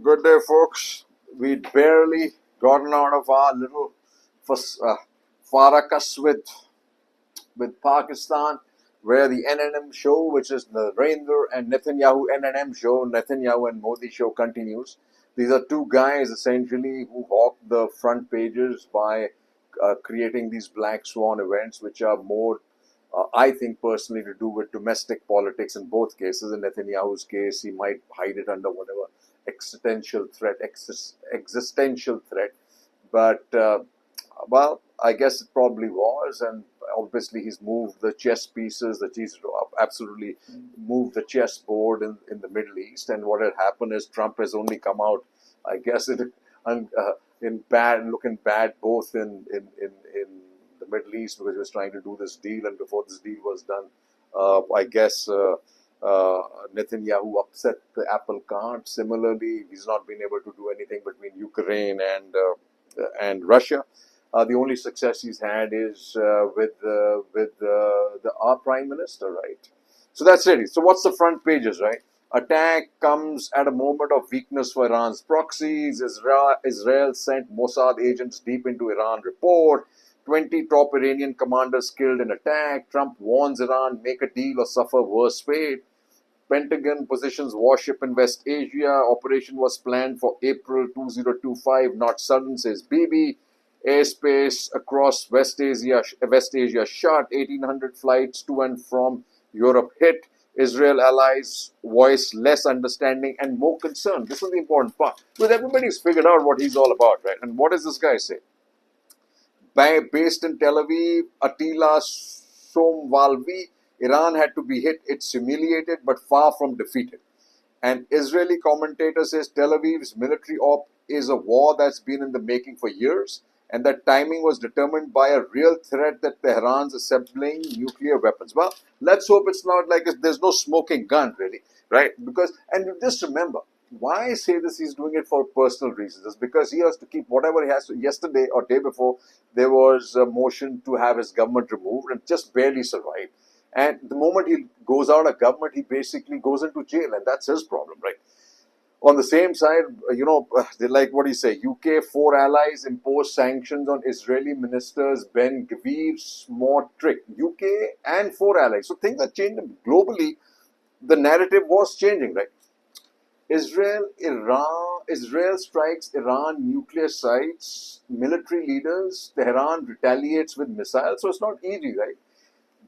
Good day, folks. We'd barely gotten out of our little farrakus with Pakistan, where the NNM show, which is the Narendra and Netanyahu NNM show, Netanyahu and Modi show, continues. These are two guys essentially who hawk the front pages by creating these black swan events, which are more, I think personally, to do with domestic politics in both cases. In Netanyahu's case, he might hide it under whatever existential threat. But, well, I guess it probably was. And obviously, he's moved the chess pieces, that he's absolutely moved the chessboard in the Middle East. And what had happened is Trump has only come out, I guess, in bad, looking bad both in the Middle East because he was trying to do this deal, and before this deal was done, I guess Netanyahu upset the apple cart. Similarly, he's not been able to do anything between Ukraine and Russia. The only success he's had is with our prime minister, right? So that's it. So what's the front pages, right? Attack comes at a moment of weakness for Iran's proxies. Israel sent Mossad agents deep into Iran. Report 20 top Iranian commanders killed in attack. Trump warns Iran, make a deal or suffer worse fate. Pentagon positions warship in West Asia. Operation was planned for April 2025, not sudden, says Bibi. Airspace across West Asia shut. 1,800 flights to and from Europe hit. Israel allies voice less understanding and more concern. This is the important part. Because everybody's figured out what he's all about, right? And what does this guy say? Based in Tel Aviv, Attila Somvalvi, Iran had to be hit. It's humiliated but far from defeated. And Israeli commentator says Tel Aviv's military op is a war that's been in the making for years, and that timing was determined by a real threat that Tehran's assembling nuclear weapons. Well, let's hope it's not like there's no smoking gun, really, right? Because, and just remember, why I say this, he's doing it for personal reasons. It's because he has to keep whatever he has to. Yesterday or day before, there was a motion to have his government removed and just barely survived. And the moment he goes out of government, he basically goes into jail, and that's his problem, right? On the same side, they like what do you say? UK 4 allies impose sanctions on Israeli ministers Ben Gvir, Smotrich. UK and 4 allies. So things are changing globally. The narrative was changing, right? Israel strikes Iran nuclear sites, military leaders, Tehran retaliates with missiles. So it's not easy, right?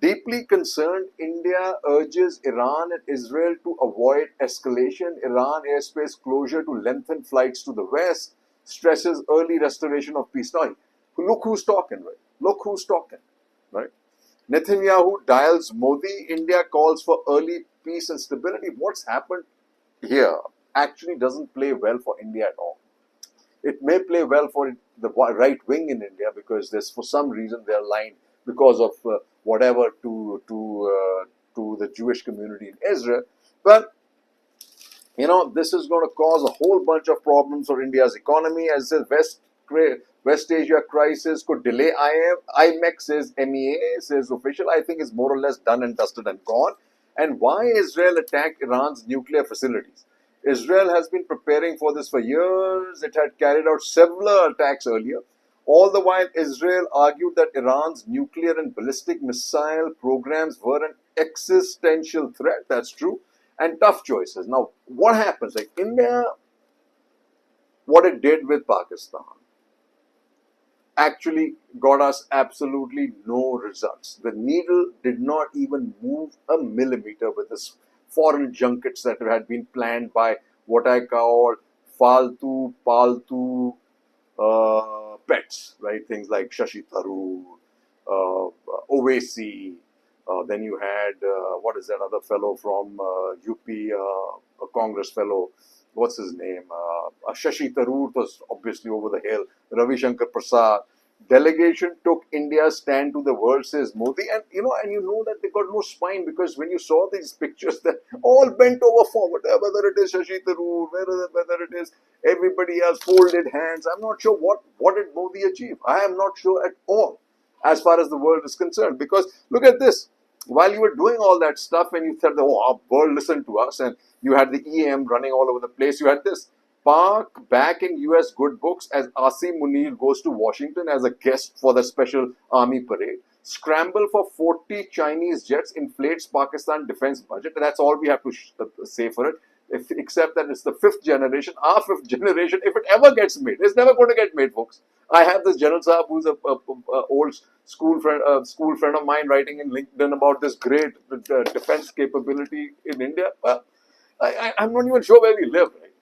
Deeply concerned, India urges Iran and Israel to avoid escalation. Iran airspace closure to lengthen flights to the west, stresses early restoration of peace. Now, look who's talking, right? Look who's talking, right? Netanyahu dials Modi. India calls for early peace and stability. What's happened here actually doesn't play well for India at all. It may play well for the right wing in India because there's, for some reason, they're aligned because of whatever to the Jewish community in Israel. But this is going to cause a whole bunch of problems for India's economy. As the West Asia crisis could delay IMEC, says MEA, says official. I think it's more or less done and dusted and gone. And why Israel attacked Iran's nuclear facilities? Israel has been preparing for this for years. It had carried out several attacks earlier. All the while, Israel argued that Iran's nuclear and ballistic missile programs were an existential threat. That's true. And tough choices. Now, what happens? Like India, what it did with Pakistan actually got us absolutely no results. The needle did not even move a millimeter with this foreign junkets that had been planned by what I call faltu, paltu pets, right? Things like Shashi Tharoor, Owaisi. Then you had, what is that other fellow from UP, a Congress fellow, what's his name? Shashi Tharoor was obviously over the hill. Ravi Shankar Prasad. Delegation took India's stand to the world, says Modi. And you know that they got no spine because when you saw these pictures, they're all bent over forward. Whether it is Shashi Tharoor, whether it is everybody else, folded hands. I'm not sure what did Modi achieve. I am not sure at all as far as the world is concerned. Because look at this. While you were doing all that stuff and you said, oh, our world listened to us, and you had the EM running all over the place, you had this. Park back in US good books as Asim Munir goes to Washington as a guest for the special army parade. Scramble for 40 Chinese jets inflates Pakistan defense budget. And that's all we have to say for it. Except that it's the fifth generation, our fifth generation, if it ever gets made. It's never going to get made, folks. I have this General Saab who's a old school friend of mine writing in LinkedIn about this great defense capability in India. Well, I'm not even sure where we live, right?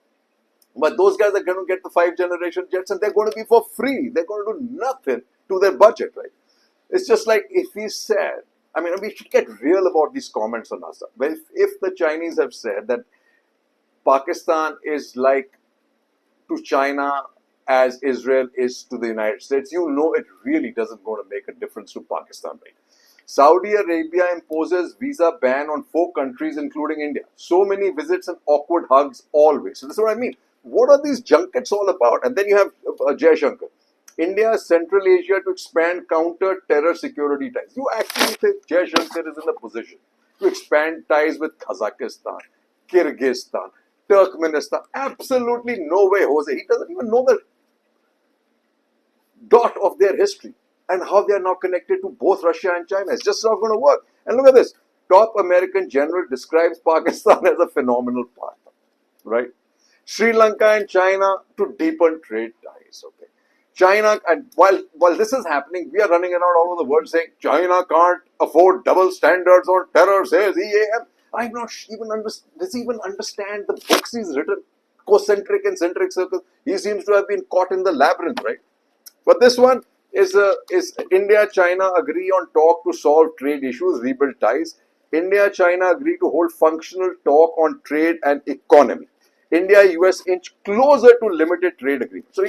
But those guys are going to get the 5th-generation jets and they're going to be for free. They're going to do nothing to their budget, right? It's just like if he said, I mean, we should get real about these comments on us. Well, if the Chinese have said that Pakistan is like to China as Israel is to the United States, you know it really doesn't going to make a difference to Pakistan, right? Saudi Arabia imposes visa ban on 4 countries, including India. So many visits and awkward hugs always. So this is what I mean. What are these junkets all about? And then you have Jaishankar. India, Central Asia to expand counter-terror security ties. You actually think Jaishankar is in a position to expand ties with Kazakhstan, Kyrgyzstan, Turkmenistan? Absolutely no way, Jose. He doesn't even know the dot of their history and how they are now connected to both Russia and China. It's just not going to work. And look at this. Top American general describes Pakistan as a phenomenal partner, right? Sri Lanka and China to deepen trade ties, okay? China, and while this is happening, we are running around all over the world saying China can't afford double standards on terror, says EAM. I'm not even understand the books he's written, concentric and centric circles. He seems to have been caught in the labyrinth, right? But this one is India, China agree on talk to solve trade issues, rebuild ties. India, China agree to hold functional talk on trade and economy. India, US inch closer to limited trade agreement. So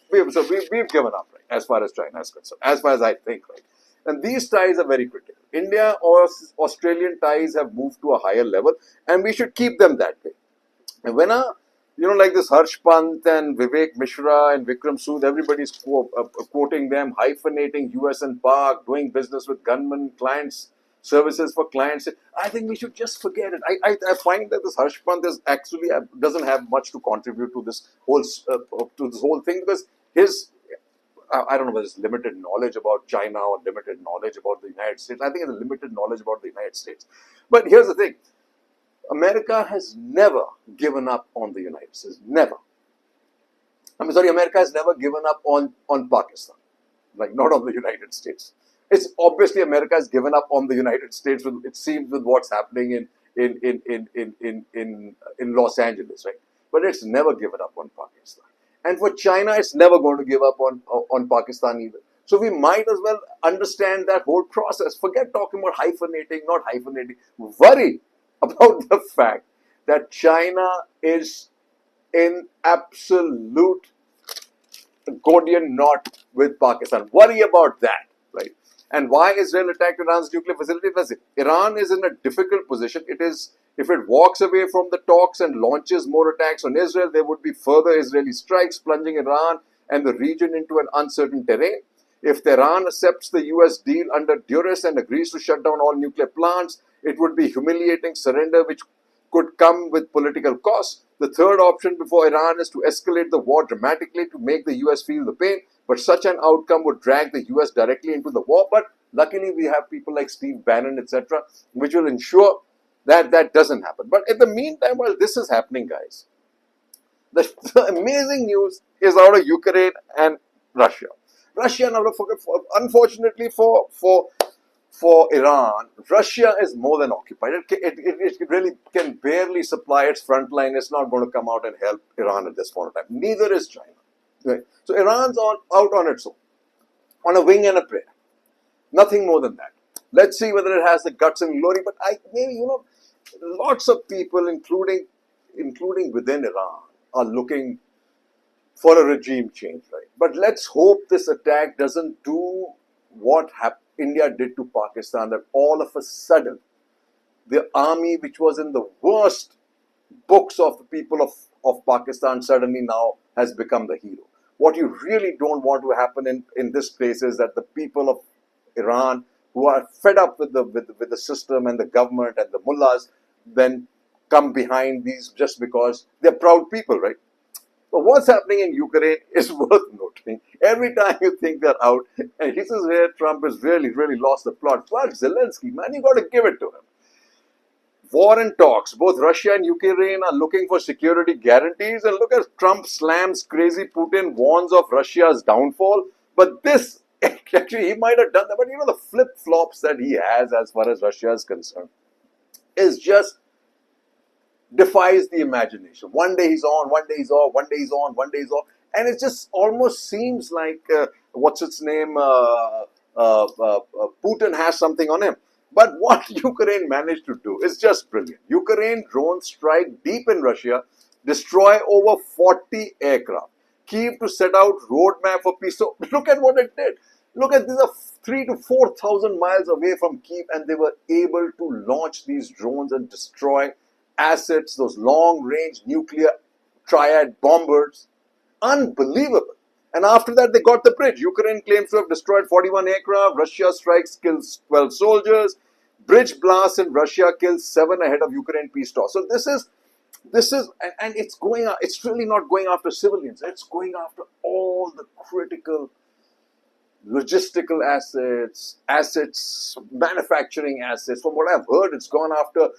we've given up, right, as far as China is concerned, as far as I think, right. And these ties are very critical. India or Australian ties have moved to a higher level, and we should keep them that way. And when like this Harsh Pant and Vivek Mishra and Vikram Sood, everybody's quoting them, hyphenating US and Pak, doing business with gunmen, clients, services for clients. I think we should just forget it. I find that this Harsh Pant is actually doesn't have much to contribute to this whole thing, because I don't know whether it's limited knowledge about China or limited knowledge about the United States. I think it's a limited knowledge about the United States. But here's the thing. America has never given up on the United States. Never. America has never given up on Pakistan. Like, not on the United States. It's obviously America has given up on the United States, it seems, with what's happening in Los Angeles, right? But it's never given up on Pakistan. And for China, it's never going to give up on Pakistan either. So we might as well understand that whole process. Forget talking about hyphenating, not hyphenating. Worry about the fact that China is in absolute Gordian knot with Pakistan. Worry about that, right? And why Israel attacked Iran's nuclear facility? Listen, Iran is in a difficult position. If it walks away from the talks and launches more attacks on Israel, there would be further Israeli strikes, plunging Iran and the region into an uncertain terrain. If Tehran accepts the US deal under duress and agrees to shut down all nuclear plants, it would be humiliating surrender which could come with political costs. The third option before Iran is to escalate the war dramatically to make the US feel the pain, but such an outcome would drag the US directly into the war. But luckily we have people like Steve Bannon, etc., which will ensure that that doesn't happen. But in the meantime, while this is happening, guys, the amazing news is out of Ukraine and Russia. Russia, now unfortunately for Iran, Russia is more than occupied. It really can barely supply its front line. It's not going to come out and help Iran at this point in time. Neither is China. Right? So Iran's out on its own, on a wing and a prayer. Nothing more than that. Let's see whether it has the guts and glory. But lots of people, including within Iran, are looking for a regime change, right? But let's hope this attack doesn't do what India did to Pakistan, that all of a sudden the army, which was in the worst books of the people of Pakistan, suddenly now has become the hero. What you really don't want to happen in this place is that the people of Iran, who are fed up with the system and the government and the mullahs, then come behind these just because they're proud people, right? But what's happening in Ukraine is worth noting. Every time you think they're out, and this is where Trump has really, really lost the plot. But Zelensky, man, you got to give it to him. War and talks. Both Russia and Ukraine are looking for security guarantees. And look at Trump slams crazy Putin, warns of Russia's downfall. But this, actually, he might have done that. But you know, the flip flops that he has as far as Russia is concerned is just defies the imagination. One day he's on, one day he's off, one day he's on, one day he's off. And it just almost seems like, what's its name? Putin has something on him. But what Ukraine managed to do is just brilliant. Ukraine drones strike deep in Russia, destroy over 40 aircraft. Kyiv to set out roadmap for peace. So look at what it did. Look at these are 3,000 to 4,000 miles away from Kyiv, and they were able to launch these drones and destroy assets, those long-range nuclear triad bombers. Unbelievable. And after that, they got the bridge. Ukraine claims to have destroyed 41 aircraft. Russia strikes, kills 12 soldiers. Bridge blast in Russia kills 7 ahead of Ukraine peace talks. So this is, and it's going. It's really not going after civilians. It's going after all the critical logistical assets, manufacturing assets. From what I've heard, it's gone after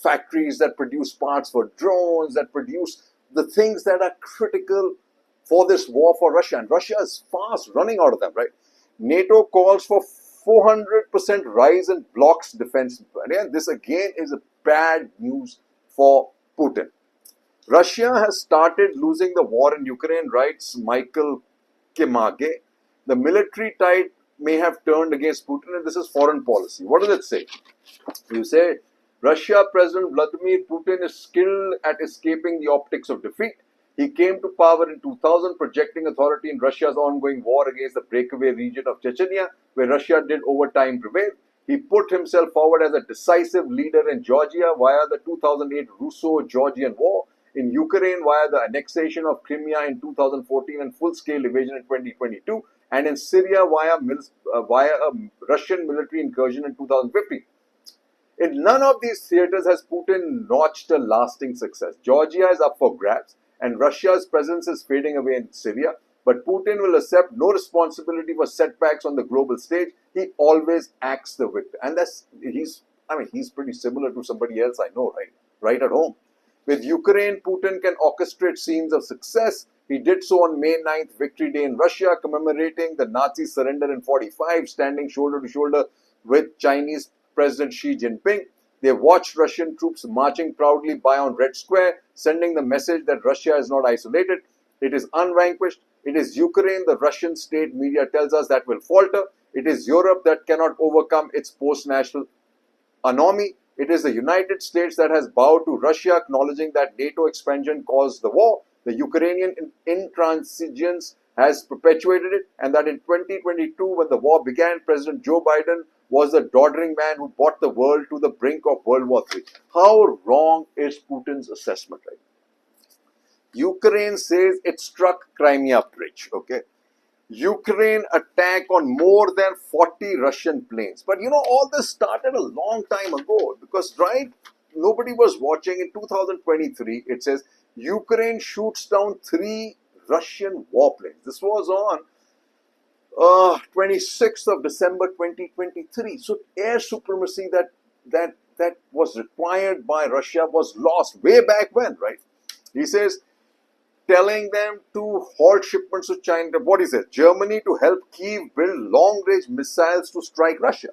factories that produce parts for drones, that produce the things that are critical for this war for Russia. And Russia is fast running out of them, right? NATO calls for 400% rise in bloc's defense. And this again is a bad news for Putin. Russia has started losing the war in Ukraine, writes Michael Kimage. The military tide may have turned against Putin, and this is foreign policy. What does it say? You say, Russia President Vladimir Putin is skilled at escaping the optics of defeat. He came to power in 2000, projecting authority in Russia's ongoing war against the breakaway region of Chechnya, where Russia did over time prevail. He put himself forward as a decisive leader in Georgia via the 2008 Russo-Georgian War, in Ukraine via the annexation of Crimea in 2014 and full-scale invasion in 2022, and in Syria via a Russian military incursion in 2015. In none of these theaters has Putin notched a lasting success. Georgia is up for grabs, and Russia's presence is fading away in Syria. But Putin will accept no responsibility for setbacks on the global stage. He always acts the victor, and he's pretty similar to somebody else I know, right at home. With Ukraine, Putin can orchestrate scenes of success. He did so on May 9th, Victory Day in Russia, commemorating the Nazi surrender in 1945, standing shoulder to shoulder with Chinese President Xi Jinping. They watched Russian troops marching proudly by on Red Square, sending the message that Russia is not isolated. It is unvanquished. It is Ukraine, the Russian state media tells us, that will falter. It is Europe that cannot overcome its post-national anomy. It is the United States that has bowed to Russia, acknowledging that NATO expansion caused the war. The Ukrainian intransigence has perpetuated it, and that in 2022, when the war began, President Joe Biden was the doddering man who brought the world to the brink of World War III. How wrong is Putin's assessment, right? Ukraine says it struck Crimea Bridge, okay? Ukraine attack on more than 40 Russian planes. But you know, all this started a long time ago because, right, nobody was watching. In 2023, it says Ukraine shoots down 3 Russian warplanes. This was on 26th of December 2023. So air supremacy that was required by Russia was lost way back when, right? He says, telling them to halt shipments to China. What he says? Germany to help Kyiv build long-range missiles to strike Russia.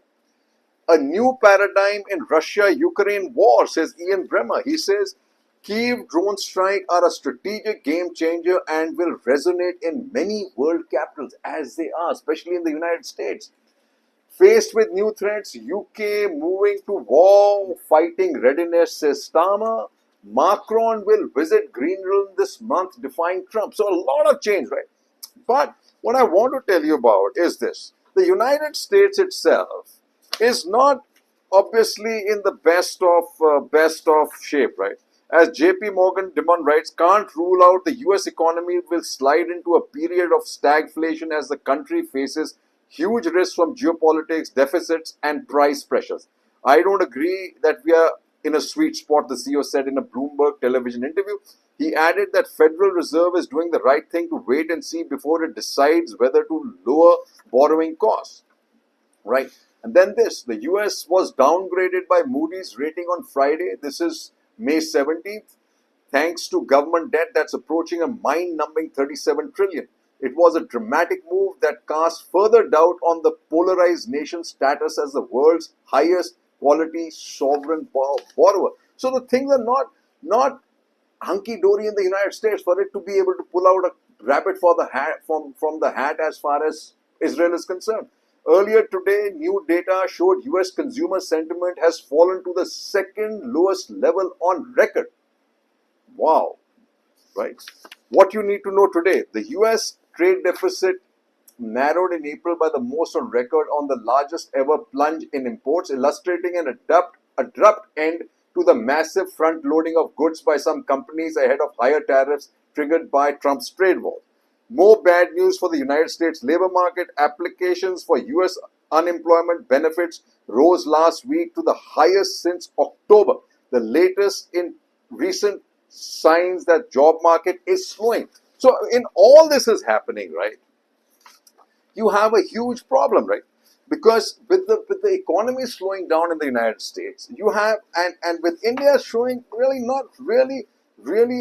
A new paradigm in Russia-Ukraine war, says Ian Bremmer. He says, Kyiv drone strike are a strategic game changer and will resonate in many world capitals, as they are, especially in the United States. Faced with new threats, UK moving to war fighting readiness, says Starmer. Macron will visit Greenland this month, defying Trump. So a lot of change, right? But what I want to tell you about is this. The United States itself is not obviously in the best of shape, right? As JP Morgan Dimon writes, can't rule out the US economy will slide into a period of stagflation as the country faces huge risks from geopolitics, deficits, and price pressures. I don't agree that we are in a sweet spot, the CEO said in a Bloomberg television interview. He added that Federal Reserve is doing the right thing to wait and see before it decides whether to lower borrowing costs. Right? And then this, the US was downgraded by Moody's rating on Friday. This is May 17th, thanks to government debt that's approaching a mind-numbing 37 trillion. It was a dramatic move that cast further doubt on the polarized nation's status as the world's highest quality sovereign borrower. So the things are not hunky-dory in the United States for it to be able to pull out a rabbit for the hat from the hat as far as Israel is concerned. Earlier today, new data showed US consumer sentiment has fallen to the second lowest level on record. Wow, right? What you need to know today, the US trade deficit narrowed in April by the most on record on the largest ever plunge in imports, illustrating an abrupt end to the massive front loading of goods by some companies ahead of higher tariffs triggered by Trump's trade war. More bad news for the United States labor market. Applications for US unemployment benefits rose last week to the highest since October, the latest in recent signs that job market is slowing. So in all this is happening, right, you have a huge problem, right? Because with the economy slowing down in the United States, you have and with India showing not really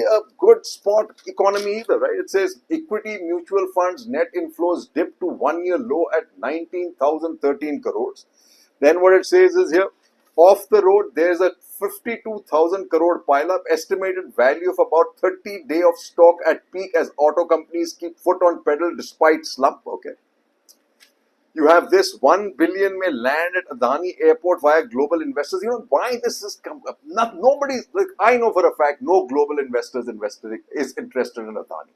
a good spot economy either, right? It says equity mutual funds net inflows dipped to 1 year low at 19,013 crores. Then what it says is here, off the road, there's a 52,000 crore pileup, estimated value of about 30 days of stock at peak as auto companies keep foot on pedal despite slump. Okay. You have this 1 billion may land at Adani Airport via global investors. You know why this is come up? Nobody, like I know for a fact, no global investors is interested in Adani.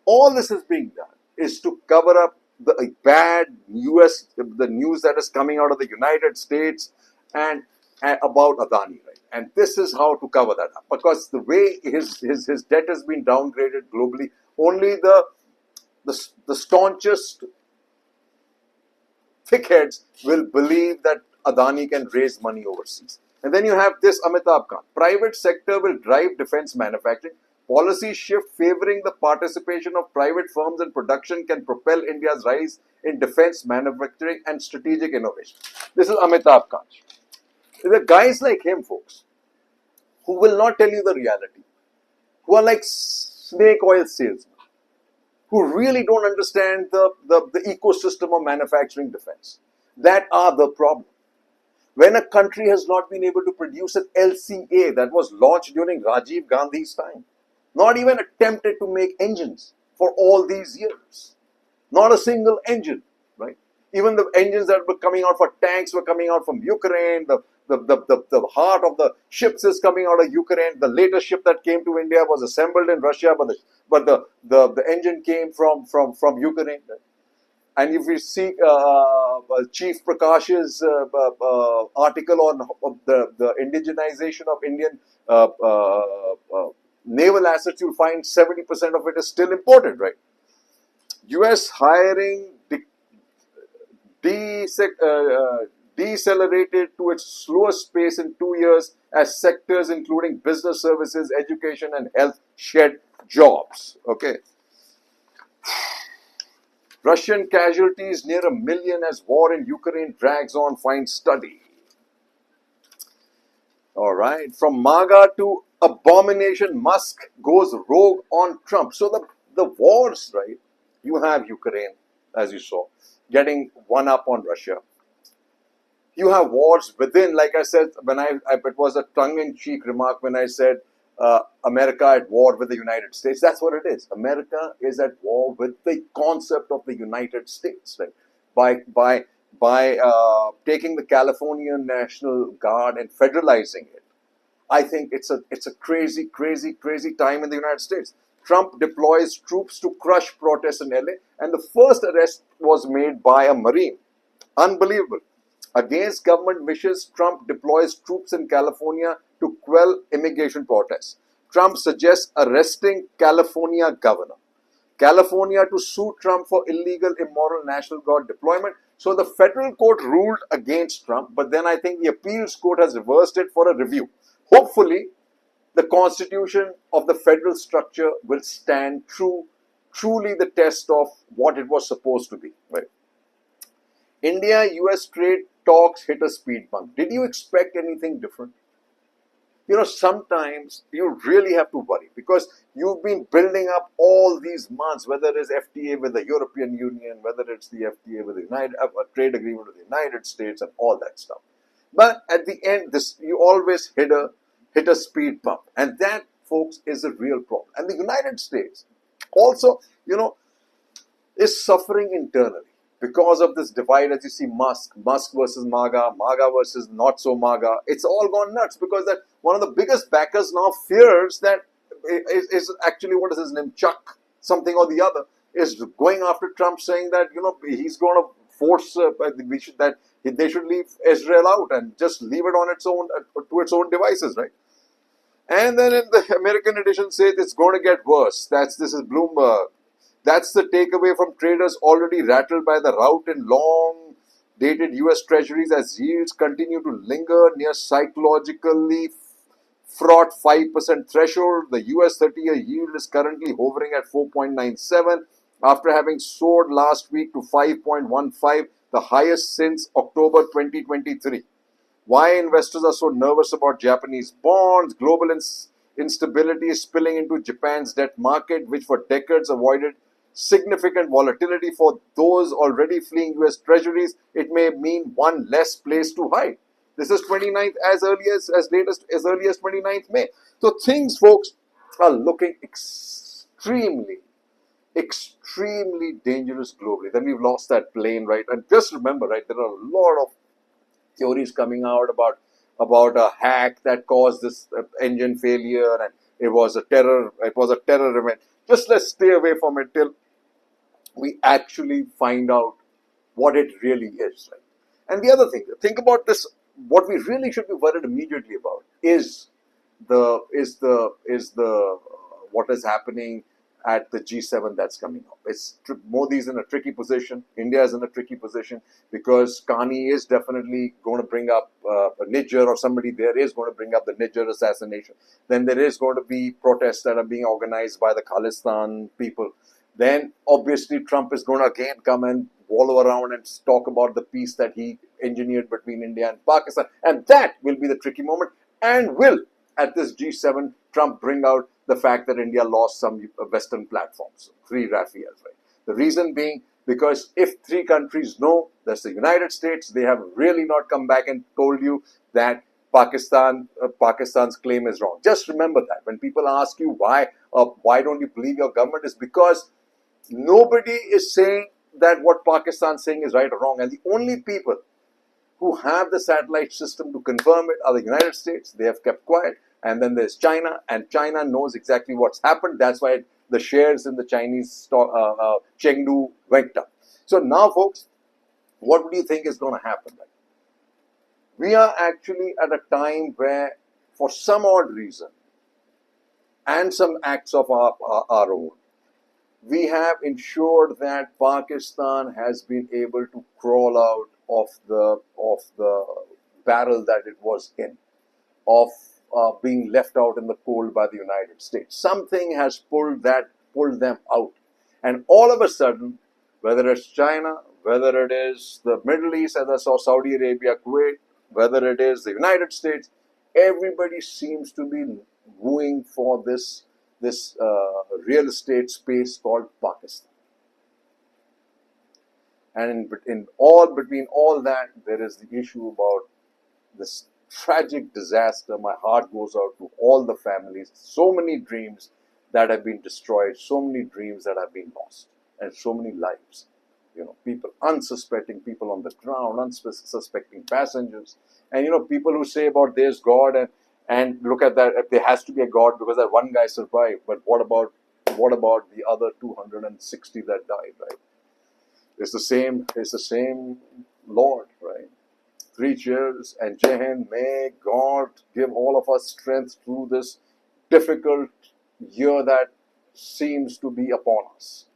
All this is being done is to cover up the bad the news that is coming out of the United States and about Adani, right? And this is how to cover that up, because the way his debt has been downgraded globally, only the staunchest thickheads will believe that Adani can raise money overseas. And then you have this Amitabh Kant. Private sector will drive defense manufacturing. Policy shift favoring the participation of private firms in production can propel India's rise in defense manufacturing and strategic innovation. This is Amitabh Kant. There are guys like him, folks, who will not tell you the reality, who are like snake oil salesmen, who really don't understand the ecosystem of manufacturing defense. That are the problem. When a country has not been able to produce an LCA that was launched during Rajiv Gandhi's time, not even attempted to make engines for all these years, not a single engine, right? Even the engines that were coming out for tanks were coming out from Ukraine. The heart of the ships is coming out of Ukraine. The latest ship that came to India was assembled in Russia, but the engine came from Ukraine. And if we see Chief Prakash's article on the indigenization of Indian naval assets, you'll find 70% of it is still imported, right? US hiring decelerated to its slowest pace in 2 years as sectors including business services, education and health shed jobs. Okay. Russian casualties near 1 million as war in Ukraine drags on, find study. All right. From MAGA to abomination, Musk goes rogue on Trump. So the wars, right? You have Ukraine, as you saw, getting one up on Russia. You have wars within, like I said, it was a tongue-in-cheek remark when I said America at war with the United States. That's what it is. America is at war with the concept of the United States, right? By taking the California National Guard and federalizing it. I think it's a crazy time in the United States. Trump deploys troops to crush protests in LA, and the first arrest was made by a Marine. Unbelievable. Against government wishes, Trump deploys troops in California to quell immigration protests. Trump suggests arresting California governor. California to sue Trump for illegal, immoral National Guard deployment. So the federal court ruled against Trump, but then I think the appeals court has reversed it for a review. hopefully the constitution of the federal structure will stand truly the test of what it was supposed to be. Right? India-US trade talks hit a speed bump. Did you expect anything different? Sometimes you really have to worry because you've been building up all these months, whether it's FTA with the European Union, whether it's the FTA with the trade agreement with the United States and all that stuff. But at the end, you always hit a speed bump. And that, folks, is a real problem. And the United States also, is suffering internally because of this divide. As you see, Musk versus MAGA versus not so MAGA. It's all gone nuts because that one of the biggest backers now fears that is actually, what is his name, Chuck something or the other, is going after Trump, saying that he's going to force that they should leave Israel out and just leave it on its own to its own devices, right? And then in the American edition says it's going to get worse. This is Bloomberg. That's the takeaway from traders already rattled by the rout in long-dated US treasuries as yields continue to linger near psychologically fraught 5% threshold. The US 30-year yield is currently hovering at 4.97 after having soared last week to 5.15, the highest since October 2023. Why investors are so nervous about Japanese bonds? Global instability is spilling into Japan's debt market, which for decades avoided significant volatility. For those already fleeing US treasuries, it may mean one less place to hide. This is 29th, as early as 29th May. So things, folks, are looking extremely dangerous globally. Then we've lost that plane, right? And just remember, right, there are a lot of theories coming out about a hack that caused this engine failure, and it was a terror event. Just let's stay away from it till we actually find out what it really is, right? And the other thing, think about this. What we really should be worried immediately about is what is happening at the G7 that's coming up. Modi's in a tricky position. India is in a tricky position because Kani is definitely going to bring up Nijjar, or somebody there is going to bring up the Nijjar assassination. Then there is going to be protests that are being organized by the Khalistan people. Then obviously Trump is going to again come and wallow around and talk about the peace that he engineered between India and Pakistan. And that will be the tricky moment. And will, at this G7, Trump bring out the fact that India lost some Western platforms, 3 Rafales, right? The reason being, because if 3 countries know, that's the United States, they have really not come back and told you that Pakistan's claim is wrong. Just remember that. When people ask you why don't you believe your government, is because nobody is saying that what Pakistan's saying is right or wrong. And the only people who have the satellite system to confirm it are the United States. They have kept quiet. And then there's China, and China knows exactly what's happened. That's why the shares in the Chinese stock, Chengdu, went up. So now, folks, what do you think is going to happen? We are actually at a time where, for some odd reason, and some acts of our own, we have ensured that Pakistan has been able to crawl out of the barrel that it was in, of being left out in the cold by the United States. Something has pulled them out. And all of a sudden, whether it's China, whether it is the Middle East, as I saw Saudi Arabia, Kuwait, whether it is the United States, everybody seems to be wooing for this real estate space called Pakistan. And between all that, there is the issue about this tragic disaster. My heart goes out to all the families. So many dreams that have been destroyed, so many dreams that have been lost, and so many lives. People, unsuspecting people on the ground, unsuspecting passengers, and people who say about there's God, and look at that, there has to be a God because that one guy survived. But what about the other 260 that died, right? It's the same Lord, right? 3 cheers and Jai Hind. May God give all of us strength through this difficult year that seems to be upon us.